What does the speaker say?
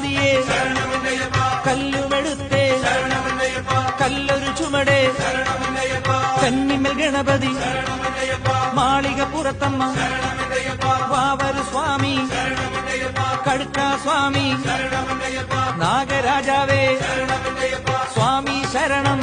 ഗണപതിയെ കല്ലുമെടുത്തേ കല്ലൊരു ചുമടേ കന്നിമൽ ഗണപതി മാളിക പുറത്തമ്മ വാവരു സ്വാമി കടുക്ക സ്വാമി നാഗരാജാവേ സ്വാമി ശരണം